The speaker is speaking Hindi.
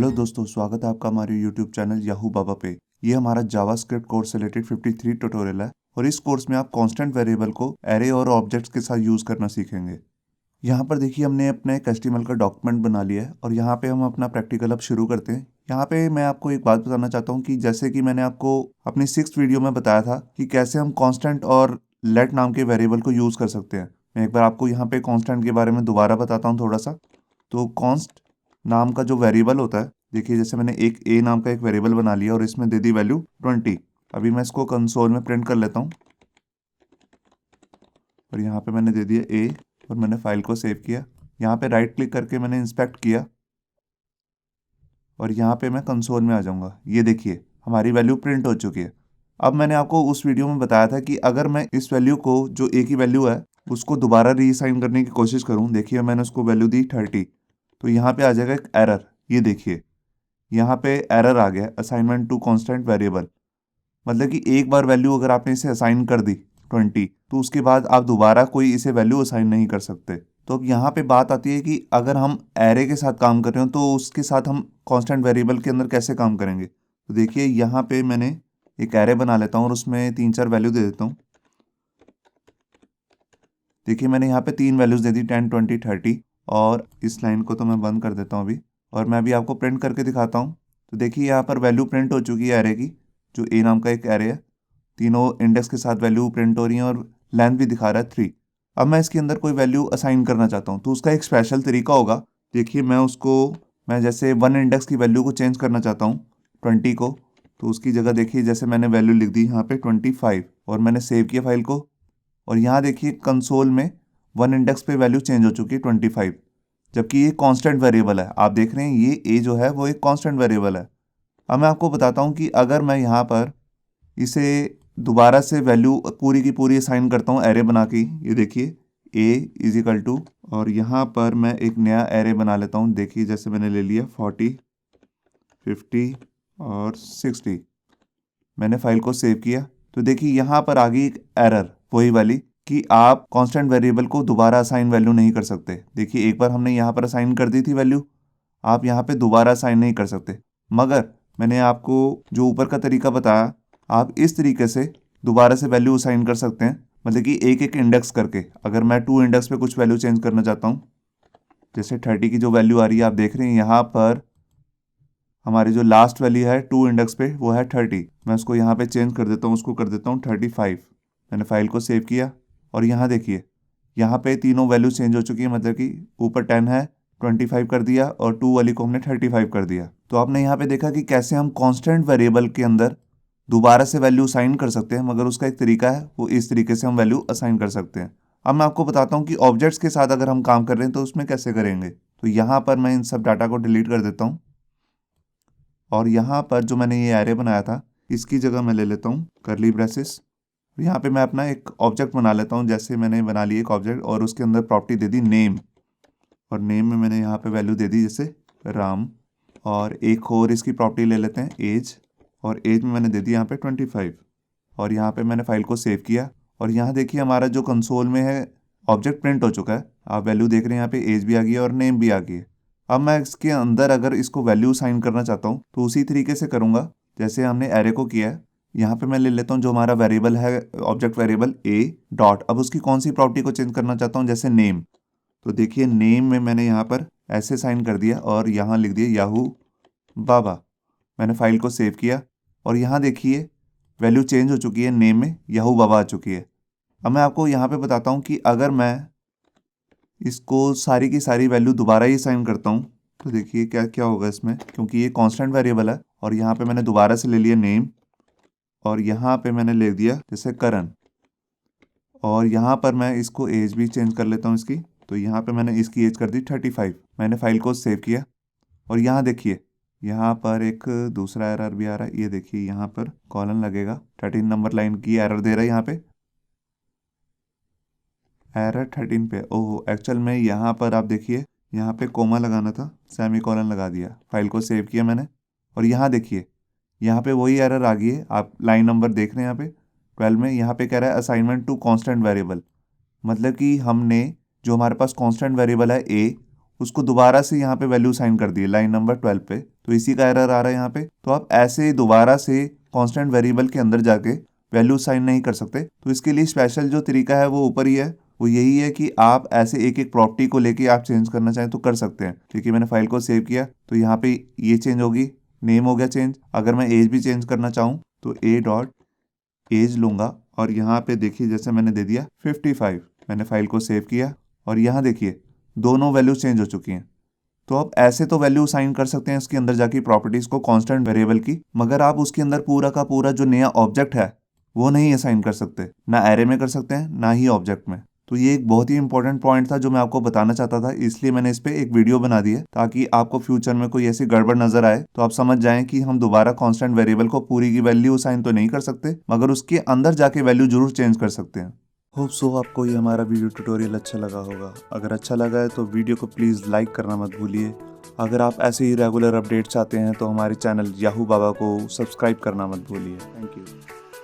हेलो दोस्तों, स्वागत है आपका हमारे यूट्यूब चैनल याहू बाबा पे। ये हमारा जावास्क्रिप्ट कोर्स से रिलेटेड 53 ट्यूटोरियल है और इस कोर्स में आप कांस्टेंट वेरिएबल को एरे और ऑब्जेक्ट्स के साथ यूज़ करना सीखेंगे। यहाँ पर देखिए हमने अपने एक HTML का डॉक्यूमेंट बना लिया है और यहाँ पे हम अपना प्रैक्टिकल अब शुरू करते हैं। यहाँ पे मैं आपको एक बात बताना चाहता हूँ कि जैसे कि मैंने आपको अपनी 6th वीडियो में बताया था कि कैसे हम कांस्टेंट और लेट नाम के वेरिएबल को यूज़ कर सकते हैं। मैं एक बार आपको यहाँ पे कांस्टेंट के बारे में दोबारा बताता हूँ थोड़ा सा। तो कॉन्स्ट नाम का जो वेरिएबल होता है, देखिए जैसे मैंने एक ए नाम का एक वेरिएबल बना लिया और इसमें दे दी वैल्यू 20। अभी मैं इसको कंसोल में प्रिंट कर लेता हूँ और यहाँ पे मैंने दे दिया ए और मैंने फाइल को सेव किया। यहाँ पे राइट क्लिक करके मैंने इंस्पेक्ट किया और यहाँ पे मैं कंसोल में आ जाऊँगा। ये देखिए हमारी वैल्यू प्रिंट हो चुकी है। अब मैंने आपको उस वीडियो में बताया था कि अगर मैं इस वैल्यू को, जो ए की वैल्यू है, उसको दोबारा रीअसाइन करने की कोशिश करूँ, देखिए मैंने उसको वैल्यू दी 30, तो यहाँ पे आ जाएगा एक एरर। ये देखिए यहाँ पे एरर आ गया, असाइनमेंट टू कांस्टेंट वेरिएबल। मतलब कि एक बार वैल्यू अगर आपने इसे असाइन कर दी 20, तो उसके बाद आप दोबारा कोई इसे वैल्यू असाइन नहीं कर सकते। तो अब यहाँ पे बात आती है कि अगर हम एरे के साथ काम कर रहे हो तो उसके साथ हम कांस्टेंट वेरिएबल के अंदर कैसे काम करेंगे। तो देखिए यहाँ पे मैंने एक एरे बना लेता हूँ और उसमें 3-4 वैल्यू दे देता हूँ। देखिए मैंने यहाँ पे 3 वैल्यूज़ दे दी, 10, 20, 30। और इस लाइन को तो मैं बंद कर देता हूँ अभी और मैं अभी आपको प्रिंट करके दिखाता हूँ। तो देखिए यहाँ पर वैल्यू प्रिंट हो चुकी है एरे की, जो ए नाम का एक एरे है। तीनों इंडेक्स के साथ वैल्यू प्रिंट हो रही हैं और लेंथ भी दिखा रहा है 3। अब मैं इसके अंदर कोई वैल्यू असाइन करना चाहता हूँ तो उसका एक स्पेशल तरीका होगा। देखिए मैं जैसे 1 इंडेक्स की वैल्यू को चेंज करना चाहता हूँ 20 को, तो उसकी जगह देखिए जैसे मैंने वैल्यू लिख दी यहाँ पे 25 और मैंने सेव किया फाइल को। और यहाँ देखिए कंसोल में 1 इंडेक्स पे वैल्यू चेंज हो चुकी है 25, जबकि ये कांस्टेंट वेरिएबल है। आप देख रहे हैं ये ए जो है वो एक कांस्टेंट वेरिएबल है। अब मैं आपको बताता हूँ कि अगर मैं यहाँ पर इसे दोबारा से वैल्यू पूरी की पूरी असाइन करता हूँ एरे बना के, ये देखिए ए इज इक्वल टू, और यहाँ पर मैं एक नया एरे बना लेता हूँ। देखिए जैसे मैंने ले लिया 40, 50 और 60। मैंने फाइल को सेव किया तो देखिए यहाँ पर आ गई एक एरर, वही वाली कि आप कांस्टेंट वेरिएबल को दोबारा असाइन वैल्यू नहीं कर सकते। देखिए एक बार हमने यहाँ पर असाइन कर दी थी वैल्यू, आप यहाँ पे दोबारा असाइन नहीं कर सकते। मगर मैंने आपको जो ऊपर का तरीका बताया, आप इस तरीके से दोबारा से वैल्यू असाइन कर सकते हैं। मतलब कि एक एक इंडेक्स करके, अगर मैं 2 इंडेक्स पे कुछ वैल्यू चेंज करना चाहता हूँ, जैसे 30 की जो वैल्यू आ रही है आप देख रहे हैं यहाँ पर हमारी जो लास्ट वैल्यू है 2 इंडेक्स पे वो है 30। मैं उसको यहाँ पे चेंज कर देता हूँ, उसको कर देता हूँ 35। मैंने फाइल को सेव किया और यहाँ देखिए यहाँ पे तीनों वैल्यू चेंज हो चुकी है। मतलब कि ऊपर 10 है, 25 कर दिया और 2 वाली को हमने 35 कर दिया। तो आपने यहाँ पे देखा कि कैसे हम कांस्टेंट वेरिएबल के अंदर दोबारा से वैल्यू असाइन कर सकते हैं, मगर उसका एक तरीका है, वो इस तरीके से हम वैल्यू असाइन कर सकते हैं। अब मैं आपको बताता हूँ कि ऑब्जेक्ट्स के साथ अगर हम काम कर रहे हैं तो उसमें कैसे करेंगे। तो यहाँ पर मैं इन सब डाटा को डिलीट कर देता हूँ और यहाँ पर जो मैंने ये एरे बनाया था इसकी जगह मैं ले लेता हूँ करली ब्रेसेस। यहाँ पे मैं अपना एक ऑब्जेक्ट बना लेता हूँ। जैसे मैंने बना लिया एक ऑब्जेक्ट और उसके अंदर प्रॉपर्टी दे दी नेम, और नेम में मैंने यहाँ पे वैल्यू दे दी जैसे राम। और एक और इसकी प्रॉपर्टी ले लेते हैं एज, और एज में मैंने दे दी यहाँ पे 25। और यहाँ पे मैंने फाइल को सेव किया और यहाँ देखिए हमारा जो कंसोल में है ऑब्जेक्ट प्रिंट हो चुका है। आप वैल्यू देख रहे हैं, यहाँ पे एज भी आ गई है और नेम भी आ गई है। अब मैं इसके अंदर अगर इसको वैल्यू साइन करना चाहता हूँ तो उसी तरीके से करूँगा जैसे हमने एरे को किया है। यहाँ पे मैं ले लेता हूँ जो हमारा वेरिएबल है, ऑब्जेक्ट वेरिएबल ए डॉट। अब उसकी कौन सी प्रॉपर्टी को चेंज करना चाहता हूँ, जैसे नेम। तो देखिए नेम में मैंने यहाँ पर ऐसे साइन कर दिया और यहाँ लिख दिया याहू बाबा। मैंने फाइल को सेव किया और यहाँ देखिए वैल्यू चेंज हो चुकी है, नेम में याहू बाबा आ चुकी है। अब मैं आपको यहाँ पे बताता हूँ कि अगर मैं इसको सारी की सारी वैल्यू दोबारा ही साइन करता हूँ तो देखिए क्या क्या होगा इसमें, क्योंकि ये कांस्टेंट वेरिएबल है। और यहाँ पे मैंने दोबारा से ले लिया नेम और यहाँ पे मैंने ले दिया जैसे करण, और यहाँ पर मैं इसको एज भी चेंज कर लेता हूँ इसकी। तो यहाँ पे मैंने इसकी एज कर दी 35। मैंने फाइल को सेव किया और यहाँ देखिए यहाँ पर एक दूसरा एरर भी आ रहा है। ये देखिए यहाँ पर कॉलन लगेगा, 13 नंबर लाइन की एरर दे रहा है यहाँ पे, एरर 13 पे। ओह, एक्चुअल में यहाँ पर आप देखिए यहाँ पे कोमा लगाना था, सेमी कॉलन लगा दिया। फाइल को सेव किया मैंने और यहाँ देखिए यहाँ पे वही एरर आ गई है। आप लाइन नंबर देख रहे हैं यहाँ पे 12 में, यहाँ पे कह रहा है असाइनमेंट टू कांस्टेंट वेरिएबल। मतलब कि हमने जो हमारे पास कांस्टेंट वेरिएबल है ए, उसको दोबारा से यहाँ पे वैल्यू साइन कर दी है लाइन नंबर 12 पे, तो इसी का एरर आ रहा है यहाँ पे। तो आप ऐसे दोबारा से कांस्टेंट वेरिएबल के अंदर जाके वैल्यू साइन नहीं कर सकते। तो इसके लिए स्पेशल जो तरीका है वो ऊपर ही है, वो यही है कि आप ऐसे एक एक प्रॉपर्टी को लेके आप चेंज करना चाहें तो कर सकते हैं। क्योंकि मैंने फाइल को सेव किया तो यहाँ पे ये चेंज होगी, नेम हो गया चेंज। अगर मैं एज भी चेंज करना चाहूँ तो ए डॉट एज लूँगा और यहाँ पे देखिए जैसे मैंने दे दिया 55। मैंने फाइल को सेव किया और यहाँ देखिए दोनों वैल्यू चेंज हो चुकी हैं। तो आप ऐसे तो वैल्यू साइन कर सकते हैं इसके अंदर जाके प्रॉपर्टीज को कांस्टेंट वेरिएबल की, मगर आप उसके अंदर पूरा का पूरा जो नया ऑब्जेक्ट है वो नहीं असाइन कर सकते, ना एरे में कर सकते हैं ना ही ऑब्जेक्ट में। तो ये एक बहुत ही इंपॉर्टेंट पॉइंट था जो मैं आपको बताना चाहता था, इसलिए मैंने इस पे एक वीडियो बना दी है ताकि आपको फ्यूचर में कोई ऐसी गड़बड़ नजर आए तो आप समझ जाएं कि हम दोबारा कांस्टेंट वेरिएबल को पूरी की वैल्यू असाइन तो नहीं कर सकते, मगर उसके अंदर जाके वैल्यू जरूर चेंज कर सकते हैं। होप सो आपको ये हमारा वीडियो ट्यूटोरियल अच्छा लगा होगा। अगर अच्छा लगा है तो वीडियो को प्लीज़ लाइक करना मत भूलिए। अगर आप ऐसे ही रेगुलर अपडेट चाहते हैं तो हमारे चैनल याहू बाबा को सब्सक्राइब करना मत भूलिए। Thank you.